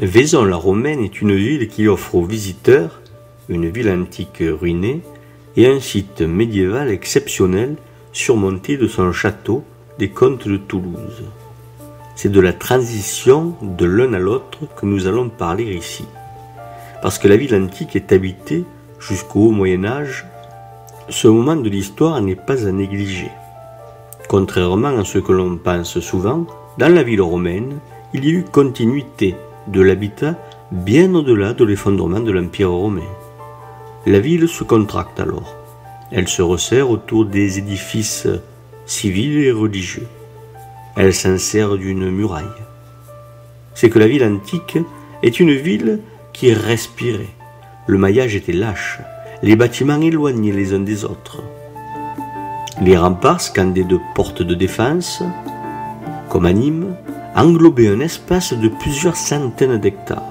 Vaison-la-Romaine est une ville qui offre aux visiteurs une ville antique ruinée et un site médiéval exceptionnel surmonté de son château des comtes de Toulouse. C'est de la transition de l'un à l'autre que nous allons parler ici. Parce que la ville antique est habitée jusqu'au haut Moyen-Âge, ce moment de l'histoire n'est pas à négliger. Contrairement à ce que l'on pense souvent, dans la ville romaine, il y a eu continuité de l'habitat bien au-delà de l'effondrement de l'Empire romain. La ville se contracte alors. Elle se resserre autour des édifices civils et religieux. Elle s'insère d'une muraille. C'est que la ville antique est une ville qui respirait. Le maillage était lâche, les bâtiments éloignés les uns des autres. Les remparts scandés de portes de défense, comme à Nîmes, englobaient un espace de plusieurs centaines d'hectares.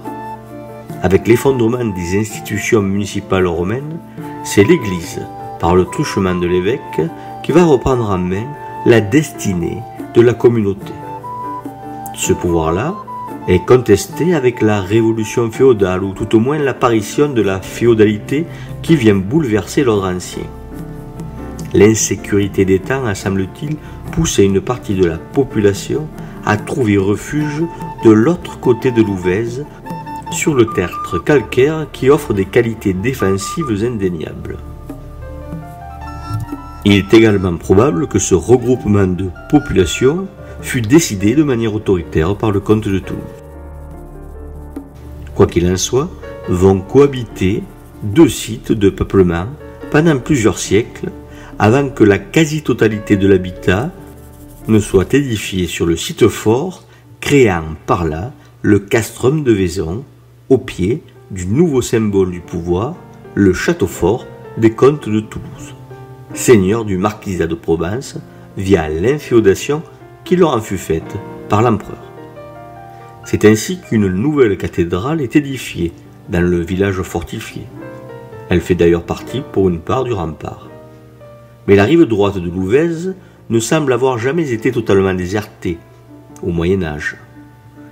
Avec l'effondrement des institutions municipales romaines, c'est l'Église, par le truchement de l'évêque, qui va reprendre en main la destinée de la communauté. Ce pouvoir-là est contesté avec la révolution féodale, ou tout au moins l'apparition de la féodalité qui vient bouleverser l'ordre ancien. L'insécurité des temps a, semble-t-il, poussé une partie de la population à trouver refuge de l'autre côté de l'Ouvèze, sur le tertre calcaire qui offre des qualités défensives indéniables. Il est également probable que ce regroupement de population fut décidé de manière autoritaire par le comte de Toulouse. Quoi qu'il en soit, vont cohabiter deux sites de peuplement pendant plusieurs siècles avant que la quasi-totalité de l'habitat ne soit édifiée sur le site fort, créant par là le castrum de Vaison, au pied du nouveau symbole du pouvoir, le château fort des comtes de Toulouse, seigneurs du marquisat de Provence via l'inféodation qui leur en fut faite par l'empereur. C'est ainsi qu'une nouvelle cathédrale est édifiée dans le village fortifié. Elle fait d'ailleurs partie pour une part du rempart. Mais la rive droite de l'Ouvèze ne semble avoir jamais été totalement désertée au Moyen-Âge.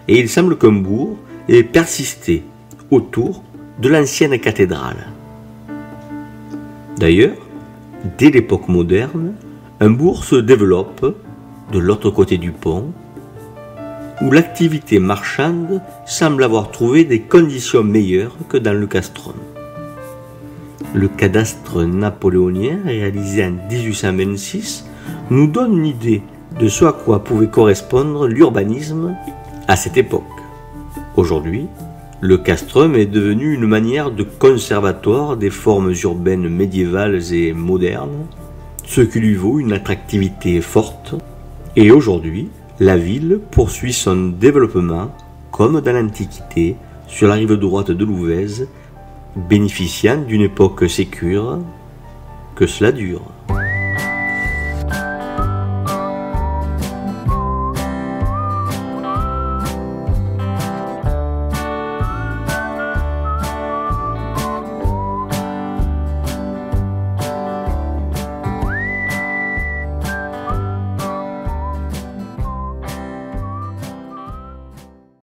Et il semble qu'un bourg ait persisté autour de l'ancienne cathédrale. D'ailleurs, dès l'époque moderne, un bourg se développe de l'autre côté du pont, où l'activité marchande semble avoir trouvé des conditions meilleures que dans le castrum. Le cadastre napoléonien, réalisé en 1826, nous donne une idée de ce à quoi pouvait correspondre l'urbanisme à cette époque. Aujourd'hui, le castrum est devenu une manière de conservatoire des formes urbaines médiévales et modernes, ce qui lui vaut une attractivité forte. Et aujourd'hui, la ville poursuit son développement comme dans l'Antiquité, sur la rive droite de l'Ouvèze, bénéficiant d'une époque sécure. Que cela dure.